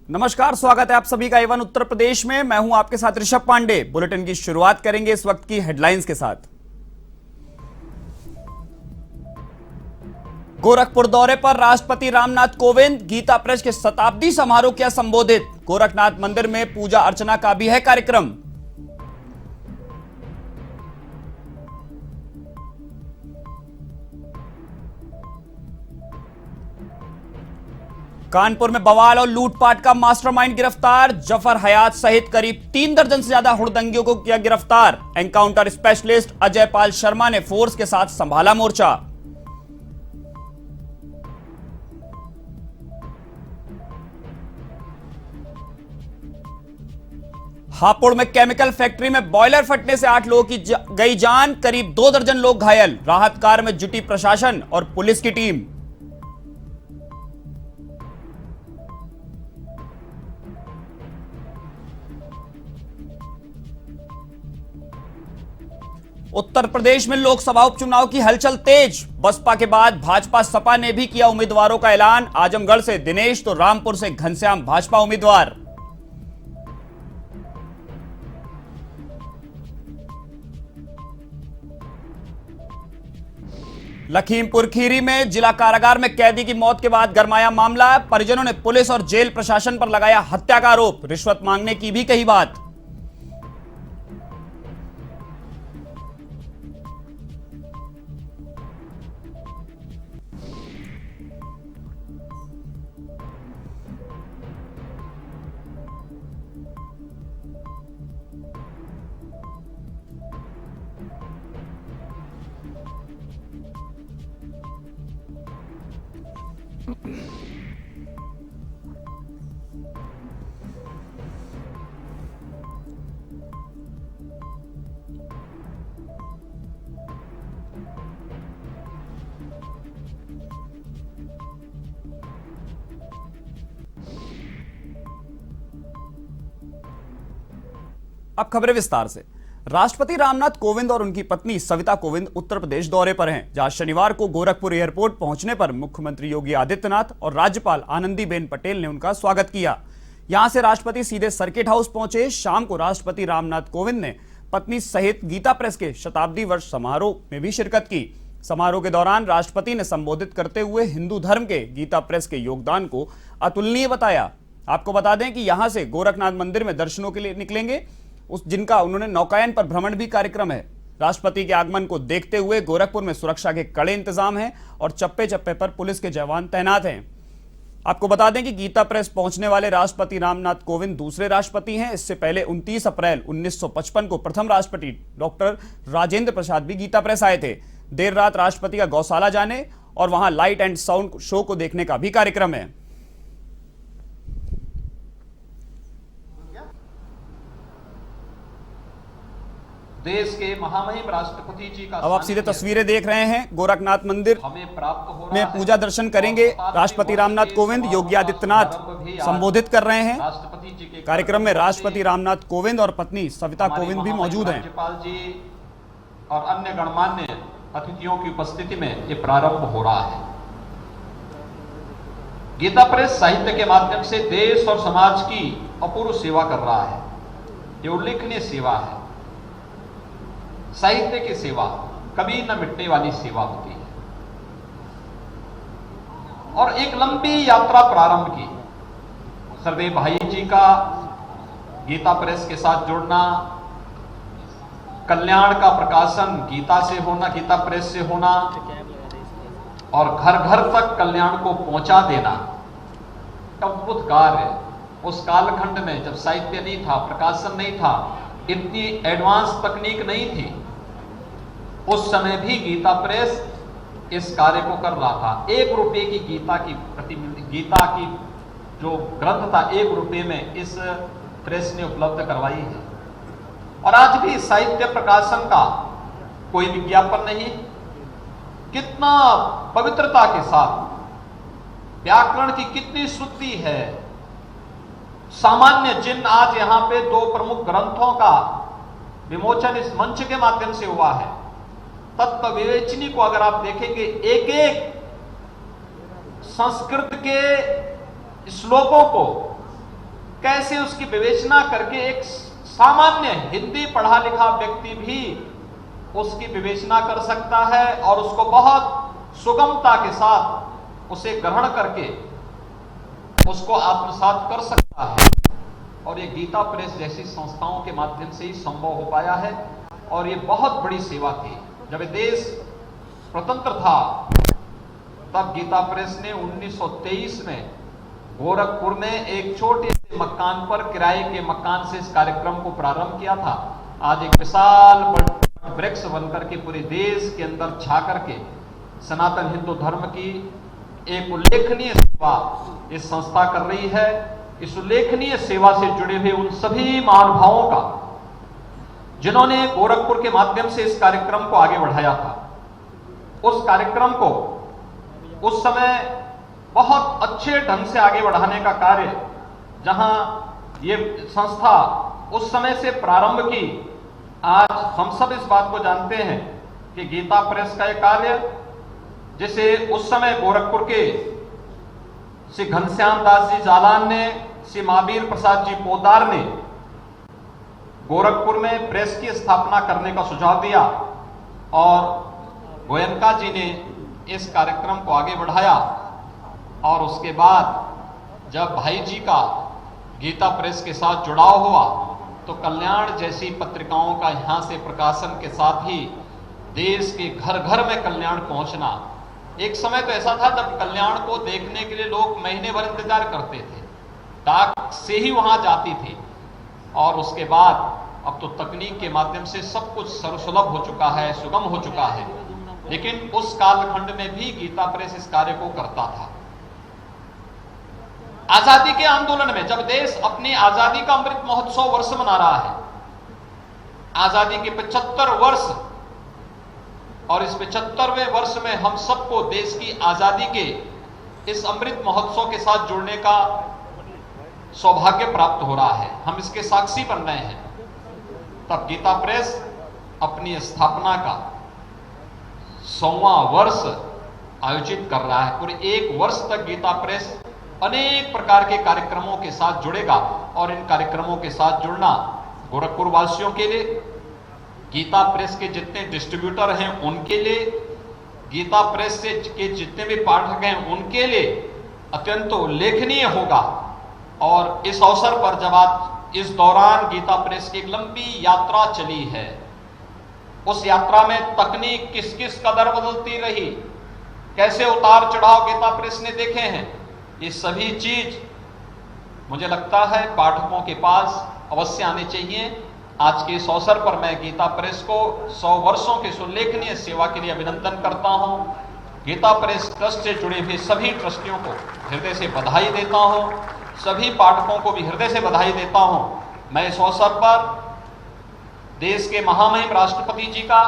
नमस्कार, स्वागत है आप सभी का एवन उत्तर प्रदेश में। मैं हूं आपके साथ ऋषभ पांडे। बुलेटिन की शुरुआत करेंगे इस वक्त की हेडलाइंस के साथ। गोरखपुर दौरे पर राष्ट्रपति रामनाथ कोविंद, गीता प्रेस के शताब्दी समारोह किया संबोधित। गोरखनाथ मंदिर में पूजा अर्चना का भी है कार्यक्रम। कानपुर में बवाल और लूटपाट का मास्टरमाइंड गिरफ्तार। जफर हयात सहित करीब 3 दर्जन से ज्यादा हुड़दंगियों को किया गिरफ्तार। एनकाउंटर स्पेशलिस्ट अजय पाल शर्मा ने फोर्स के साथ संभाला मोर्चा। हापुड़ में केमिकल फैक्ट्री में बॉयलर फटने से 8 लोगों की गई जान, करीब 2 दर्जन लोग घायल। राहत कार्य में जुटी प्रशासन और पुलिस की टीम। उत्तर प्रदेश में लोकसभा उपचुनाव की हलचल तेज। बसपा के बाद भाजपा सपा ने भी किया उम्मीदवारों का ऐलान। आजमगढ़ से दिनेश तो रामपुर से घनश्याम भाजपा उम्मीदवार। लखीमपुर खीरी में जिला कारागार में कैदी की मौत के बाद गरमाया मामला। परिजनों ने पुलिस और जेल प्रशासन पर लगाया हत्या का आरोप। रिश्वत मांगने की भी कही बात। अब खबरें विस्तार से। राष्ट्रपति रामनाथ कोविंद और उनकी पत्नी सविता कोविंद उत्तर प्रदेश दौरे पर हैं, जहां शनिवार को गोरखपुर एयरपोर्ट पहुंचने पर मुख्यमंत्री योगी आदित्यनाथ और राज्यपाल आनंदीबेन पटेल ने उनका स्वागत किया। यहां से राष्ट्रपति सीधे सर्किट हाउस पहुंचे। शाम को राष्ट्रपति रामनाथ कोविंद ने पत्नी सहित गीता प्रेस के शताब्दी वर्ष समारोह में भी शिरकत की। समारोह के दौरान राष्ट्रपति ने संबोधित करते हुए हिंदू धर्म के गीता प्रेस के योगदान को अतुलनीय बताया। आपको बता दें कि यहां से गोरखनाथ मंदिर में दर्शनों के लिए निकलेंगे, जिनका उन्होंने नौकायन पर भ्रमण भी कार्यक्रम है। राष्ट्रपति के आगमन को देखते हुए गोरखपुर में सुरक्षा के कड़े इंतजाम हैं और चप्पे चप्पे पर पुलिस के जवान तैनात हैं। आपको बता दें कि गीता प्रेस पहुंचने वाले राष्ट्रपति रामनाथ कोविंद दूसरे राष्ट्रपति हैं। इससे पहले 29 अप्रैल 1955 को प्रथम राष्ट्रपति डॉक्टर राजेंद्र प्रसाद भी गीता प्रेस आए थे। देर रात राष्ट्रपति का गौशाला जाने और वहां लाइट एंड साउंड शो को देखने का भी कार्यक्रम है। देश के महामहिम राष्ट्रपति जी का अब आप सीधे तस्वीरें देख रहे हैं। गोरखनाथ मंदिर हमें प्राप्त हो में पूजा दर्शन करेंगे राष्ट्रपति रामनाथ कोविंद। योगी आदित्यनाथ संबोधित कर रहे हैं। राष्ट्रपति जी के कार्यक्रम में राष्ट्रपति रामनाथ कोविंद और पत्नी सविता कोविंद भी मौजूद हैं। राज्यपाल जी और अन्य गणमान्य अतिथियों की उपस्थिति में ये प्रारंभ हो रहा है। गीता प्रेस साहित्य के माध्यम से देश और समाज की अपूर्व सेवा कर रहा है। ये उल्लेखनीय सेवा है। साहित्य की सेवा कभी न मिटने वाली सेवा होती है और एक लंबी यात्रा प्रारंभ की। सरदेव भाई जी का गीता प्रेस के साथ जुड़ना, कल्याण का प्रकाशन गीता से होना, गीता प्रेस से होना और घर घर तक कल्याण को पहुंचा देना, अद्भुत कार्य। उस कालखंड में जब साहित्य नहीं था, प्रकाशन नहीं था, इतनी एडवांस तकनीक नहीं थी, उस समय भी गीता प्रेस इस कार्य को कर रहा था। 1 रुपए की गीता की जो ग्रंथ था 1 रुपए में इस प्रेस ने उपलब्ध करवाई है। और आज भी साहित्य प्रकाशन का कोई विज्ञापन नहीं। कितना पवित्रता के साथ व्याकरण की कितनी शुद्धि है। सामान्य जिन आज यहां पे 2 प्रमुख ग्रंथों का विमोचन इस मंच के माध्यम से हुआ है, तत्व विवेचनी को अगर आप देखेंगे, एक एक संस्कृत के श्लोकों को कैसे उसकी विवेचना करके एक सामान्य हिंदी पढ़ा लिखा व्यक्ति भी उसकी विवेचना कर सकता है और उसको बहुत सुगमता के साथ उसे ग्रहण करके उसको आत्मसात कर सकता है। और ये गीता प्रेस जैसी संस्थाओं के माध्यम से ही संभव हो पाया है और ये बहुत बड़ी सेवा थी। जब देश स्वतंत्र था तब गीता प्रेस ने 1923 में गोरखपुर में एक छोटे से मकान पर किराए के मकान से इस कार्यक्रम को प्रारंभ किया था। आज एक विशाल वृक्ष बनकर के पूरे देश के अंदर छा करके सनातन हिंदू धर्म की एक उल्लेखनीय सेवा इस संस्था कर रही है। इस उल्लेखनीय सेवा से जुड़े हुए उन सभी महानुभावों का जिन्होंने गोरखपुर के माध्यम से इस कार्यक्रम को आगे बढ़ाया था, उस कार्यक्रम को उस समय बहुत अच्छे ढंग से आगे बढ़ाने का कार्य जहां ये संस्था उस समय से प्रारंभ की, आज हम सब इस बात को जानते हैं कि गीता प्रेस का यह कार्य, जिसे उस समय गोरखपुर के श्री घनश्याम दास जी जालान ने, श्री महावीर प्रसाद जी पोदार ने गोरखपुर में प्रेस की स्थापना करने का सुझाव दिया और गोयनका जी ने इस कार्यक्रम को आगे बढ़ाया। और उसके बाद जब भाई जी का गीता प्रेस के साथ जुड़ाव हुआ तो कल्याण जैसी पत्रिकाओं का यहां से प्रकाशन के साथ ही देश के घर घर में कल्याण पहुंचना। एक समय तो ऐसा था जब कल्याण को देखने के लिए लोग महीने भर इंतजार करते थे, डाक से ही वहां जाती थी। और उसके बाद अब तो तकनीक के माध्यम से सब कुछ सर्वसुलभ हो चुका है, सुगम हो चुका है, लेकिन उस कालखंड में भी गीता प्रेस इस कार्य को करता था। आजादी के आंदोलन में जब देश अपनी आजादी का अमृत महोत्सव वर्ष मना रहा है, आजादी के 75 वर्ष, और इस 75वें वर्ष में हम सबको देश की आजादी के इस अमृत महोत्सव के साथ जुड़ने का सौभाग्य प्राप्त हो रहा है, हम इसके साक्षी बन रहे हैं। तब गीता प्रेस अपनी स्थापना का 100वां वर्ष आयोजित कर रहा है। पूरे एक वर्ष तक गीता प्रेस अनेक प्रकार के कार्यक्रमों के साथ जुड़ेगा और इन कार्यक्रमों के साथ जुड़ना गोरखपुर वासियों के लिए, गीता प्रेस के जितने डिस्ट्रीब्यूटर हैं उनके लिए, गीता प्रेस से के जितने भी पाठक हैं उनके लिए अत्यंत उल्लेखनीय होगा। और इस अवसर पर जब आज इस दौरान गीता प्रेस की एक लंबी यात्रा चली है, उस यात्रा में तकनीक किस किस कदर बदलती रही, कैसे उतार चढ़ाव गीता प्रेस ने देखे हैं, ये सभी चीज मुझे लगता है पाठकों के पास अवश्य आने चाहिए। आज के इस अवसर पर मैं गीता प्रेस को 100 वर्षों की उल्लेखनीय सेवा के लिए अभिनंदन करता हूं। गीता प्रेस ट्रस्ट से जुड़े हुए सभी ट्रस्टियों को हृदय से बधाई देता हूं, सभी पाठकों को भी हृदय से बधाई देता हूं। मैं इस अवसर पर देश के महामहिम राष्ट्रपति जी का,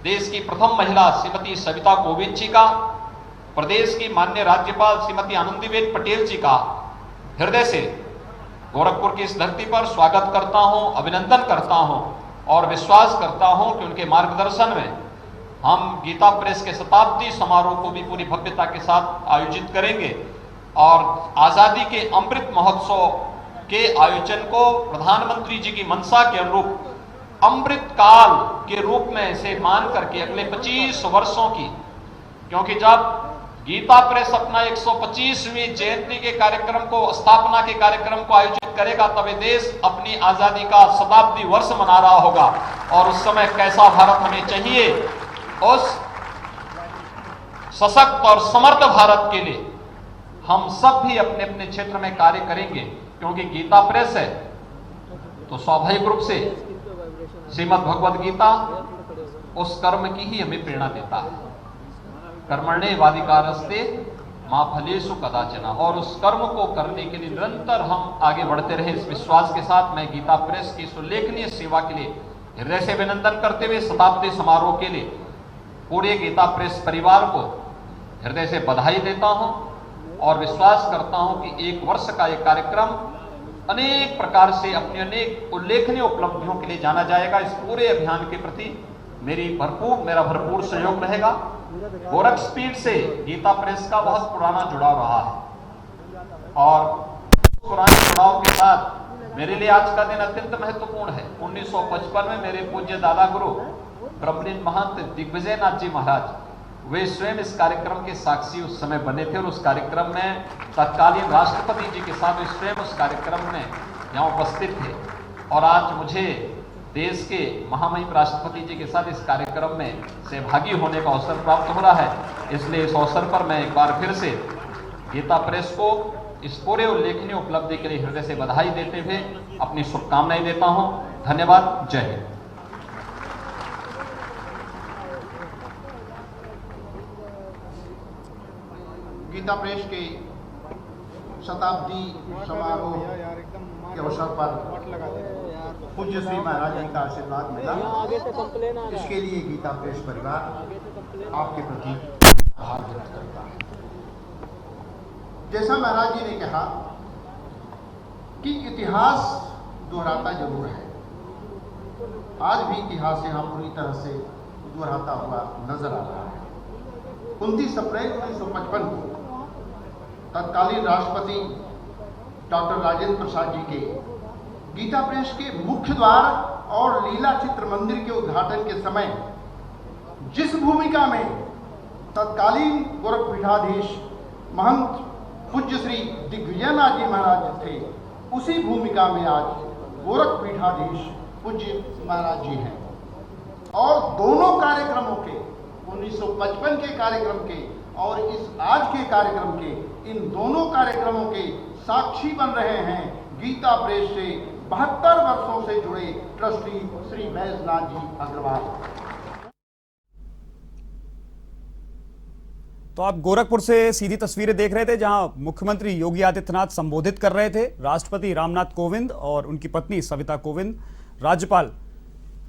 देश की प्रथम महिला श्रीमती सविता कोविंद जी का, प्रदेश की माननीय राज्यपाल श्रीमती आनंदीबेन पटेल जी का हृदय से गोरखपुर की इस धरती पर स्वागत करता हूं, अभिनंदन करता हूं और विश्वास करता हूं कि उनके मार्गदर्शन में हम गीता प्रेस के शताब्दी समारोह को भी पूरी भव्यता के साथ आयोजित करेंगे और आजादी के अमृत महोत्सव के आयोजन को प्रधानमंत्री जी की मंशा के अनुरूप अमृत काल के रूप में इसे मान करके अगले 25 वर्षों की, क्योंकि जब गीता प्रेस अपना 125वीं जयंती के कार्यक्रम को, स्थापना के कार्यक्रम को आयोजित करेगा, तब देश अपनी आजादी का शताब्दी वर्ष मना रहा होगा। और उस समय कैसा भारत हमें चाहिए, उस सशक्त और समर्थ भारत के लिए हम सब भी अपने अपने क्षेत्र में कार्य करेंगे, क्योंकि गीता प्रेस है तो स्वाभाविक रूप से श्रीमद् भगवद गीता उस कर्म की ही हमें प्रेरणा देता है। कर्मण्येवाधिकारस्ते मा फलेषु कदाचन, और उस कर्म को करने के लिए निरंतर हम आगे बढ़ते रहे, इस विश्वास के साथ मैं गीता प्रेस की उल्लेखनीय सेवा के लिए हृदय से अभिनंदन करते हुए शताब्दी समारोह के लिए पूरे गीता प्रेस परिवार को हृदय से बधाई देता हूं और विश्वास करता हूं कि एक वर्ष का यह कार्यक्रम अनेक प्रकार से अपनी अनेक उल्लेखनीय उपलब्धियों के लिए जाना जाएगा। इस पूरे अभियान के प्रति मेरा भरपूर सहयोग रहेगा। गोरख स्पीड से गीता प्रेस का बहुत पुराना जुड़ाव रहा है और पुराने जुड़ाव के साथ मेरे लिए आज का दिन अत्यंत महत्वपूर्ण है। 1955 में मेरे पूज्य दादा गुरु ब्रह्मलीन महंत दिग्विजय नाथ जी महाराज वे स्वयं इस कार्यक्रम के साक्षी उस समय बने थे और उस कार्यक्रम में तत्कालीन राष्ट्रपति जी के साथ स्वयं उस कार्यक्रम में यहाँ उपस्थित थे। और आज मुझे देश के महामहिम राष्ट्रपति जी के साथ इस कार्यक्रम में सहभागी होने का अवसर प्राप्त हो रहा है। इसलिए इस अवसर पर मैं एक बार फिर से गीता प्रेस को इस पूरे उल्लेखनीय उपलब्धि के लिए हृदय से बधाई देते हुए अपनी शुभकामनाएं देता हूं। धन्यवाद। जय हिंद। गीता प्रेस के शताब्दी समारोह के अवसर पर पूज्य श्री महाराज जी का आशीर्वाद मिला, इसके लिए गीता प्रेस परिवार आपके प्रति आभार व्यक्त करता है। जैसा महाराज जी ने कहा कि इतिहास दोहराता जरूर है, आज भी इतिहास यहाँ पूरी तरह से दोहराता हुआ नजर आ रहा है। 29 अप्रैल 1955 को तत्कालीन राष्ट्रपति डॉक्टर राजेंद्र प्रसाद जी के गीता प्रेस के मुख्य द्वार और लीला चित्र मंदिर के उद्घाटन के समय जिस भूमिका में तत्कालीन गोरखपीठाधीश महंत पूज्य श्री दिग्विजयनाथ जी महाराज थे, उसी भूमिका में आज गोरखपीठाधीश पूज्य महाराज जी हैं। और दोनों कार्यक्रमों के 1955 के कार्यक्रम के और इस आज के कार्यक्रम के, इन दोनों कार्यक्रमों के साक्षी बन रहे हैं गीता प्रेस से 72 वर्षों से जुड़े ट्रस्टी श्री बैजनाथ जी अग्रवाल। तो आप गोरखपुर से सीधी तस्वीरें देख रहे थे, जहां मुख्यमंत्री योगी आदित्यनाथ संबोधित कर रहे थे। राष्ट्रपति रामनाथ कोविंद और उनकी पत्नी सविता कोविंद, राज्यपाल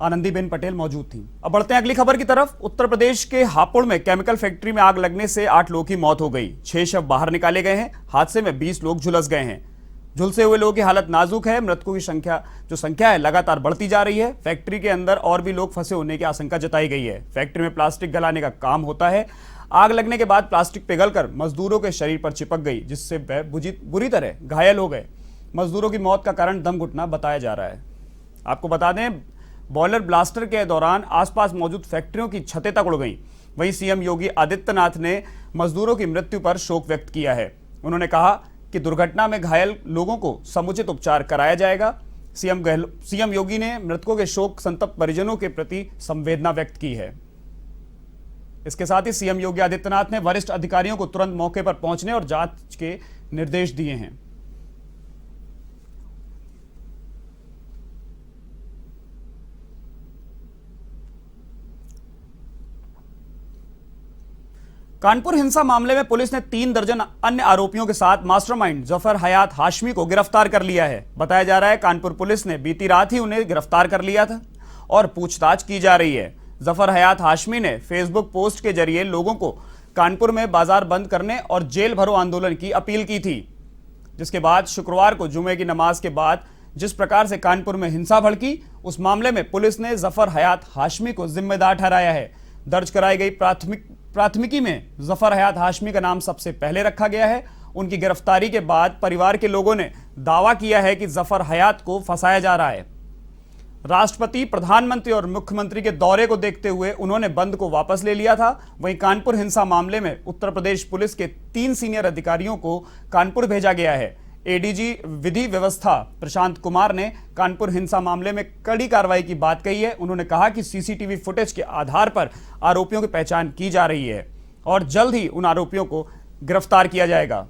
आनंदीबेन पटेल मौजूद थी। अब बढ़ते हैं अगली खबर की तरफ। उत्तर प्रदेश के हापुड़ में केमिकल फैक्ट्री में आग लगने से 8 लोगों की मौत हो गई। 6 शव बाहर निकाले गए हैं। हादसे में 20 लोग झुलस गए हैं। झुलसे हुए लोगों की हालत नाजुक है। मृतकों की संख्या है लगातार बढ़ती जा रही है। फैक्ट्री के अंदर और भी लोग फंसे होने की आशंका जताई गई है। फैक्ट्री में प्लास्टिक गलाने का काम होता है। आग लगने के बाद प्लास्टिक पिघलकर मजदूरों के शरीर पर चिपक गई, जिससे वह बुरी तरह घायल हो गए। मजदूरों की मौत का कारण दम घुटना बताया जा रहा है। आपको बता दें, बॉयलर ब्लास्टर के दौरान आसपास मौजूद फैक्ट्रियों की छतें तक उड़ गईं। वहीं सीएम योगी आदित्यनाथ ने मजदूरों की मृत्यु पर शोक व्यक्त किया है। उन्होंने कहा कि दुर्घटना में घायल लोगों को समुचित उपचार कराया जाएगा। सीएम योगी ने मृतकों के शोक संतप्त परिजनों के प्रति संवेदना व्यक्त की है। इसके साथ ही सीएम योगी आदित्यनाथ ने वरिष्ठ अधिकारियों को तुरंत मौके पर पहुंचने और जांच के निर्देश दिए हैं। कानपुर हिंसा मामले में पुलिस ने 3 दर्जन अन्य आरोपियों के साथ मास्टरमाइंड जफर हयात हाशमी को गिरफ्तार कर लिया है। बताया जा रहा है कानपुर पुलिस ने बीती रात ही उन्हें गिरफ्तार कर लिया था और पूछताछ की जा रही है। जफर हयात हाशमी ने फेसबुक पोस्ट के जरिए लोगों को कानपुर में बाजार बंद करने और जेल भरो आंदोलन की अपील की थी, जिसके बाद शुक्रवार को जुमे की नमाज के बाद जिस प्रकार से कानपुर में हिंसा भड़की, उस मामले में पुलिस ने जफर हयात हाशमी को जिम्मेदार ठहराया है। दर्ज कराई गई प्राथमिकी में जफर हयात हाशमी का नाम सबसे पहले रखा गया है। उनकी गिरफ्तारी के बाद परिवार के लोगों ने दावा किया है कि जफर हयात को फंसाया जा रहा है। राष्ट्रपति, प्रधानमंत्री और मुख्यमंत्री के दौरे को देखते हुए उन्होंने बंद को वापस ले लिया था। वहीं कानपुर हिंसा मामले में उत्तर प्रदेश पुलिस के 3 सीनियर अधिकारियों को कानपुर भेजा गया है। एडीजी विधि व्यवस्था प्रशांत कुमार ने कानपुर हिंसा मामले में कड़ी कार्रवाई की बात कही है। उन्होंने कहा कि सीसीटीवी फुटेज के आधार पर आरोपियों की पहचान की जा रही है और जल्द ही उन आरोपियों को गिरफ्तार किया जाएगा।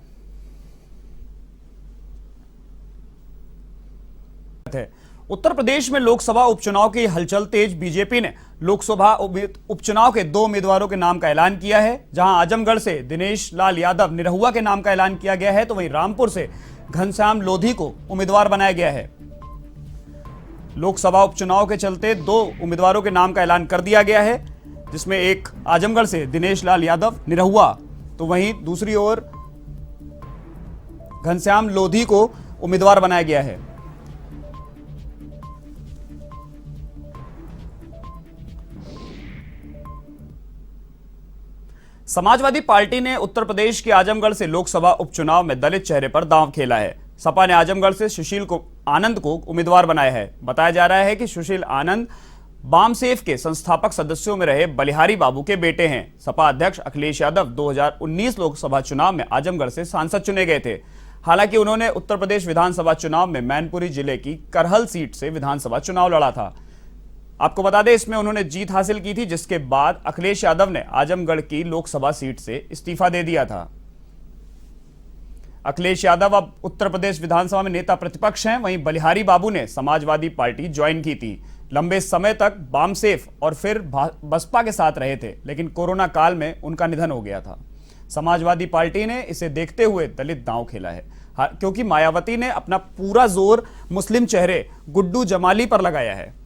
उत्तर प्रदेश में लोकसभा उपचुनाव की हलचल तेज। बीजेपी ने लोकसभा उपचुनाव के 2 उम्मीदवारों के नाम का ऐलान किया है। जहां आजमगढ़ से दिनेश लाल यादव निरहुआ के नाम का ऐलान किया गया है, तो वहीं रामपुर से घनश्याम लोधी को उम्मीदवार बनाया गया है। लोकसभा उपचुनाव के चलते 2 उम्मीदवारों के नाम का ऐलान कर दिया गया है, जिसमें एक आजमगढ़ से दिनेश लाल यादव निरहुआ, तो वहीं दूसरी ओर घनश्याम लोधी को उम्मीदवार बनाया गया है। समाजवादी पार्टी ने उत्तर प्रदेश के आजमगढ़ से लोकसभा उपचुनाव में दलित चेहरे पर दांव खेला है। सपा ने आजमगढ़ से सुशील आनंद को उम्मीदवार बनाया है। बताया जा रहा है कि सुशील आनंद बामसेफ के संस्थापक सदस्यों में रहे बलिहारी बाबू के बेटे हैं। सपा अध्यक्ष अखिलेश यादव 2019 लोकसभा चुनाव में आजमगढ़ से सांसद चुने गए थे। हालांकि उन्होंने उत्तर प्रदेश विधानसभा चुनाव में मैनपुरी जिले की करहल सीट से विधानसभा चुनाव लड़ा था। आपको बता दें, इसमें उन्होंने जीत हासिल की थी, जिसके बाद अखिलेश यादव ने आजमगढ़ की लोकसभा सीट से इस्तीफा दे दिया था। अखिलेश यादव अब उत्तर प्रदेश विधानसभा में नेता प्रतिपक्ष हैं। वहीं बलिहारी बाबू ने समाजवादी पार्टी ज्वाइन की थी। लंबे समय तक बामसेफ और फिर बसपा के साथ रहे थे, लेकिन कोरोना काल में उनका निधन हो गया था। समाजवादी पार्टी ने इसे देखते हुए दलित दांव खेला है, क्योंकि मायावती ने अपना पूरा जोर मुस्लिम चेहरे गुड्डू जमाली पर लगाया है।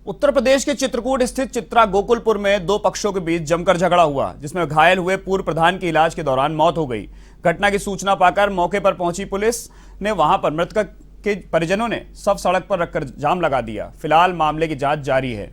उत्तर प्रदेश के चित्रकूट स्थित चित्रा गोकुलपुर में दो पक्षों के बीच जमकर झगड़ा हुआ, जिसमें घायल हुए पूर्व प्रधान की इलाज के दौरान मौत हो गई। घटना की सूचना पाकर मौके पर पहुंची पुलिस ने वहां पर मृतक के परिजनों ने शव सड़क पर रखकर जाम लगा दिया। फिलहाल मामले की जांच जारी है।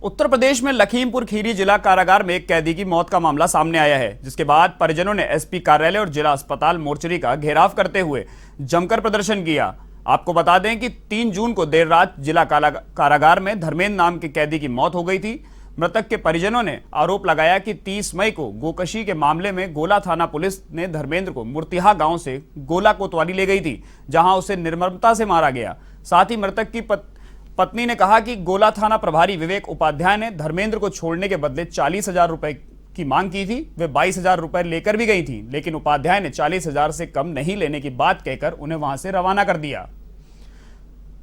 उत्तर प्रदेश में लखीमपुर खीरी जिला कारागार में एक कैदी की मौत का मामला सामने आया है, जिसके बाद परिजनों ने एसपी कार्यालय और जिला अस्पताल मोर्चरी का घेराव करते हुए जमकर प्रदर्शन किया। आपको बता दें कि 3 जून को देर रात जिला कारागार में धर्मेंद्र नाम के कैदी की मौत हो गई थी। मृतक के परिजनों ने आरोप लगाया कि 30 मई को गोकशी के मामले में गोला थाना पुलिस ने धर्मेंद्र को मुर्तिहा गांव से गोला कोतवाली ले गई थी, जहां उसे निर्ममता से मारा गया। साथ ही मृतक की पत्नी ने कहा कि गोला थाना प्रभारी विवेक उपाध्याय ने धर्मेंद्र को छोड़ने के बदले 40,000 रुपए की मांग की थी। वे 22,000 रुपए लेकर भी गई थी, लेकिन उपाध्याय ने 40,000 से कम नहीं लेने की बात कहकर उन्हें वहां से रवाना कर दिया।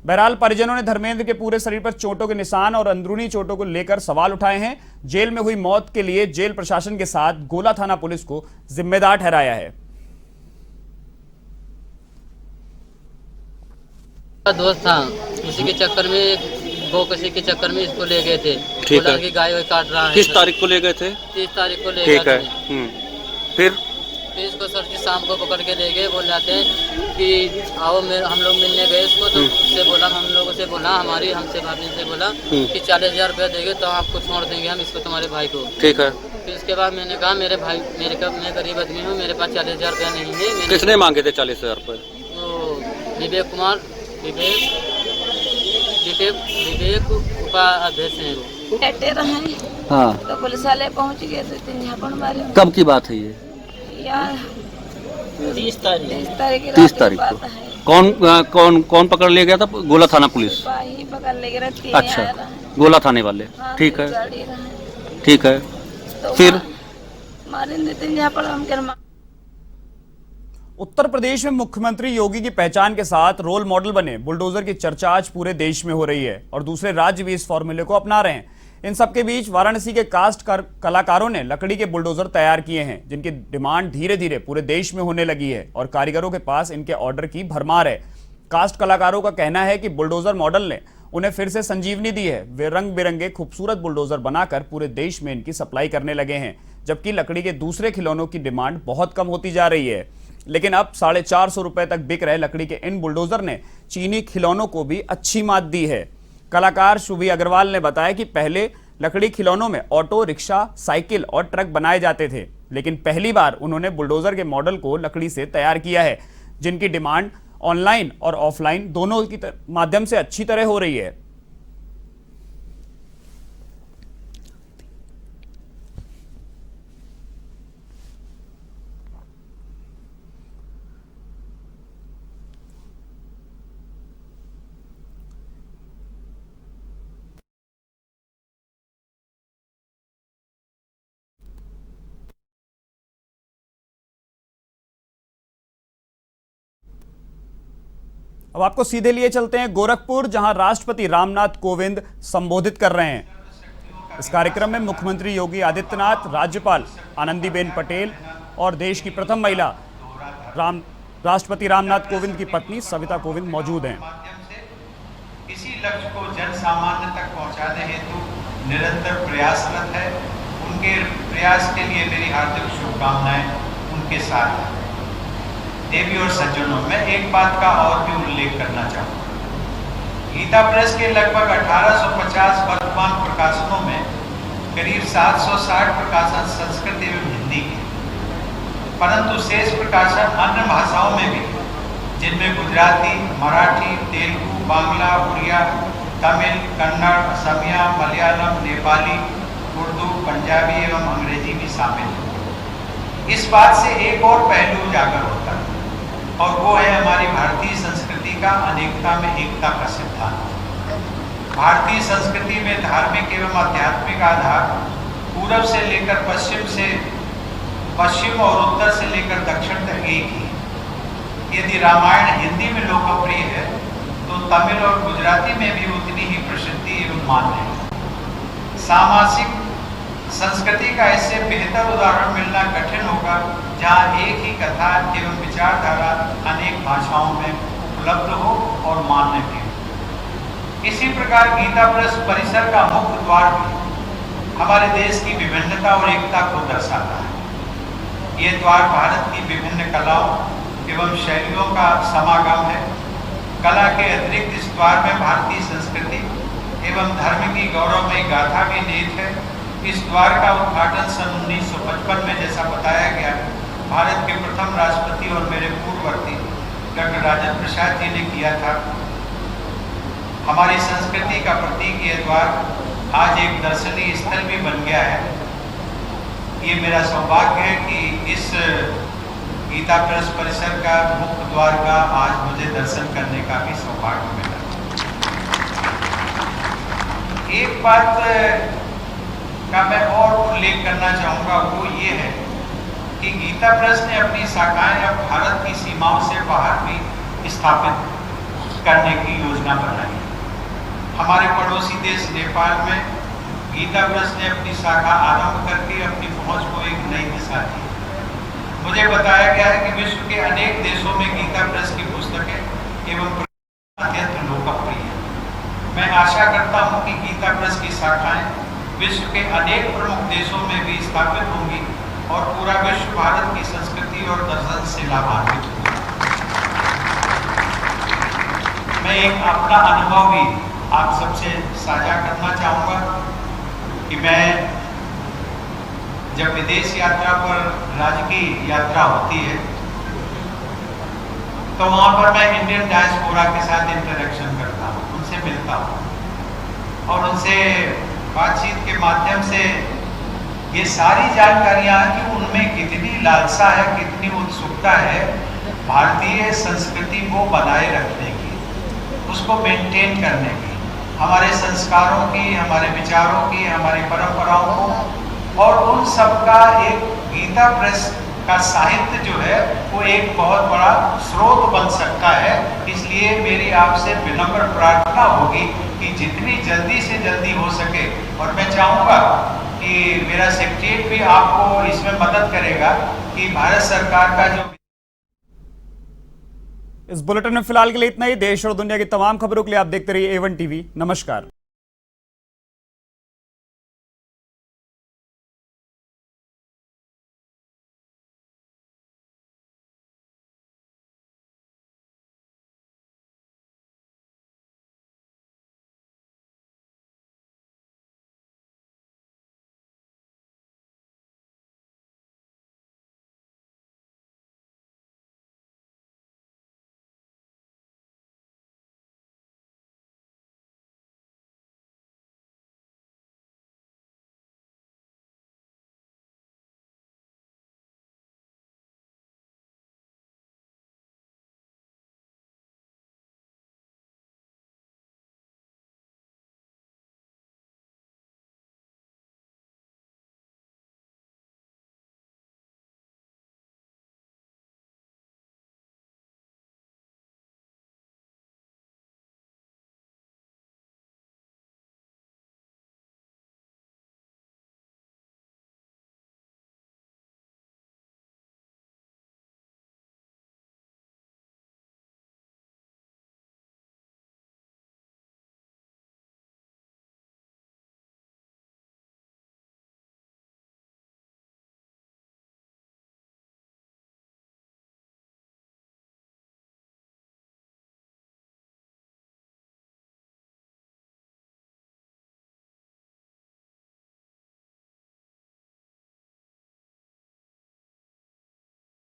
बहरहाल परिजनों ने धर्मेंद्र के पूरे शरीर पर चोटों के निशान और अंदरूनी चोटों को लेकर सवाल उठाए हैं। जेल में हुई मौत के लिए जेल प्रशासन के साथ गोला थाना पुलिस को जिम्मेदार ठहराया है। दोस्त था, उसी के चक्कर में गोकशी के चक्कर में इसको ले गए थे। ठीक है। कि गाय काट रहा है। किस तारीख को ले गए थे? 30 तारीख को ले गए। ठीक है। फिर इसको सर जी शाम को पकड़ के ले गए। बोल जाते हैं कि आओ, हम लोग मिलने गए इसको, तो उससे बोला, हम लोगों से बोला, हमसे भाभी से बोला कि 40,000 रुपया देंगे तो आपको छोड़ देंगे हम इसको, तुम्हारे भाई को। ठीक है। फिर उसके बाद मैंने कहा मैं गरीब आदमी हूँ, मेरे पास 40,000 रुपया नहीं है। किसने मांगे थे 40,000 रुपये? विवेक कुमार, विवेक उपाध्यक्ष हैं वो। लेटे रहे। हाँ। तो पुलिस वाले पहुंच गए थे 3 झापड़ वाले। कब की बात है ये? यार 30 तारीख 30 तारीख को। कौन पकड़ ले गया था? गोला थाना पुलिस ही पकड़ ले गए। अच्छा, गोला थाने वाले। हाँ, ठीक है। ठीक है। तो फिर मारेंगे 3 झापड़ हम कर। उत्तर प्रदेश में मुख्यमंत्री योगी की पहचान के साथ रोल मॉडल बने बुलडोजर की चर्चा आज पूरे देश में हो रही है और दूसरे राज्य भी इस फॉर्मूले को अपना रहे हैं। इन सबके बीच वाराणसी के कास्ट कलाकारों ने लकड़ी के बुलडोजर तैयार किए हैं, जिनकी डिमांड धीरे धीरे पूरे देश में होने लगी है और कारीगरों के पास इनके ऑर्डर की भरमार है। कास्ट कलाकारों का कहना है कि बुलडोजर मॉडल ने उन्हें फिर से संजीवनी दी है। वे रंग बिरंगे खूबसूरत बुलडोजर बनाकर पूरे देश में इनकी सप्लाई करने लगे हैं, जबकि लकड़ी के दूसरे खिलौनों की डिमांड बहुत कम होती जा रही है। लेकिन अब 450 रुपए तक बिक रहे लकड़ी के इन बुलडोजर ने चीनी खिलौनों को भी अच्छी मात दी है। कलाकार शुभी अग्रवाल ने बताया कि पहले लकड़ी खिलौनों में ऑटो रिक्शा, साइकिल और ट्रक बनाए जाते थे, लेकिन पहली बार उन्होंने बुलडोजर के मॉडल को लकड़ी से तैयार किया है, जिनकी डिमांड ऑनलाइन और ऑफलाइन दोनों की माध्यम से अच्छी तरह हो रही है। अब आपको सीधे लिए चलते हैं गोरखपुर, जहां राष्ट्रपति रामनाथ कोविंद संबोधित कर रहे हैं। इस कार्यक्रम में मुख्यमंत्री योगी आदित्यनाथ, राज्यपाल आनंदीबेन पटेल और देश की प्रथम महिला राष्ट्रपति रामनाथ कोविंद की पत्नी सविता कोविंद मौजूद हैं। इसी लक्ष्य को जन सामान्य तक पहुंचाने हेतु निरंतर प्रयासरत है। उनके प्रयास प्रयास के लिए मेरी हार्दिक शुभकामनाएं उनके साथ हैं। देवी और सज्जनों, मैं एक बात का और भी उल्लेख करना चाहूँगा। गीता प्रेस के लगभग 1850 वर्तमान प्रकाशनों में करीब 760 प्रकाशन संस्कृत एवं हिंदी के, परंतु शेष प्रकाशन अन्य भाषाओं में भी, जिनमें गुजराती, मराठी, तेलुगु, बांग्ला, उड़िया, तमिल, कन्नड़, असमिया, मलयालम, नेपाली, उर्दू, पंजाबी एवं अंग्रेजी भी शामिल है। इस बात से एक और पहलू उजागर होता है, और वो है हमारी भारतीय संस्कृति का अनेकता में एकता का सिद्धांत। भारतीय संस्कृति में धार्मिक एवं आध्यात्मिक आधार पूरब से लेकर पश्चिम और उत्तर से लेकर दक्षिण तक एक ही है। यदि रामायण हिंदी में लोकप्रिय है तो तमिल और गुजराती में भी उतनी ही प्रसिद्धि एवं मान्य है। सामाजिक संस्कृति का इससे बेहतर उदाहरण मिलना कठिन होगा, जहाँ एक ही कथा एवं विचारधारा अनेक भाषाओं में उपलब्ध हो और मान्य भी हो। इसी प्रकार गीता प्रेस परिसर का मुख्य द्वार भी हमारे देश की विभिन्नता और एकता को दर्शाता है। ये द्वार भारत की विभिन्न कलाओं एवं शैलियों का समागम है। कला के अतिरिक्त इस द्वार में भारतीय संस्कृति एवं धर्म की गौरवमयी गाथा भी निहित है। इस द्वार का उद्घाटन सन 1955 में, जैसा बताया गया, भारत के प्रथम राष्ट्रपति और मेरे पूर्ववर्ती डॉक्टर राजेंद्र प्रसाद जी ने किया था। हमारी संस्कृति का प्रतीक ये द्वार आज एक दर्शनीय स्थल भी बन गया है। ये मेरा सौभाग्य है कि इस गीता प्रेस परिसर का मुख्य द्वार का आज मुझे दर्शन करने का भी सौभाग्य मिला। एक बात का मैं और उल्लेख करना चाहूँगा, वो ये है कि गीता प्रेस ने अपनी शाखाएं अब भारत की सीमाओं से बाहर भी स्थापित करने की योजना बनाई। हमारे पड़ोसी देश नेपाल में गीता प्रेस ने अपनी शाखा आरंभ करके अपनी पहुंच को एक नई दिशा दी। मुझे बताया गया है कि विश्व के अनेक देशों में गीता प्रेस की पुस्तकें एवं अत्यंत लोकप्रिय है। मैं आशा करता हूँ कि गीता प्रेस की शाखाएं विश्व के अनेक प्रमुख देशों में भी स्थापित होंगी और पूरा विश्व भारत की संस्कृति और दर्शन से लाभान्वित होगा। मैं एक अपना अनुभव भी आप सबसे साझा करना चाहूँगा कि मैं जब विदेश यात्रा पर राजकीय यात्रा होती है तो वहाँ पर मैं इंडियन डायस्पोरा के साथ इंटरेक्शन करता हूँ, उनसे मिलता हूँ और उनसे बातचीत के माध्यम से ये सारी जानकारियाँ कि उनमें कितनी लालसा है, कितनी उत्सुकता है भारतीय संस्कृति को बनाए रखने की, उसको मेंटेन करने की, हमारे संस्कारों की, हमारे विचारों की, हमारी परंपराओं को, और उन सब का एक गीता प्रेस का साहित्य जो है वो एक बहुत बड़ा स्रोत बन सकता है। इसलिए मेरी आपसे विनम्र प्रार्थना होगी कि जितनी जल्दी से जल्दी हो सके, और मैं चाहूँगा कि मेरा सेक्रेटरीट भी आपको इसमें मदद करेगा कि भारत सरकार का जो इस बुलेटिन में फिलहाल के लिए इतना ही। देश और दुनिया की तमाम खबरों के लिए आप देखते रहिए A1 टीवी। नमस्कार।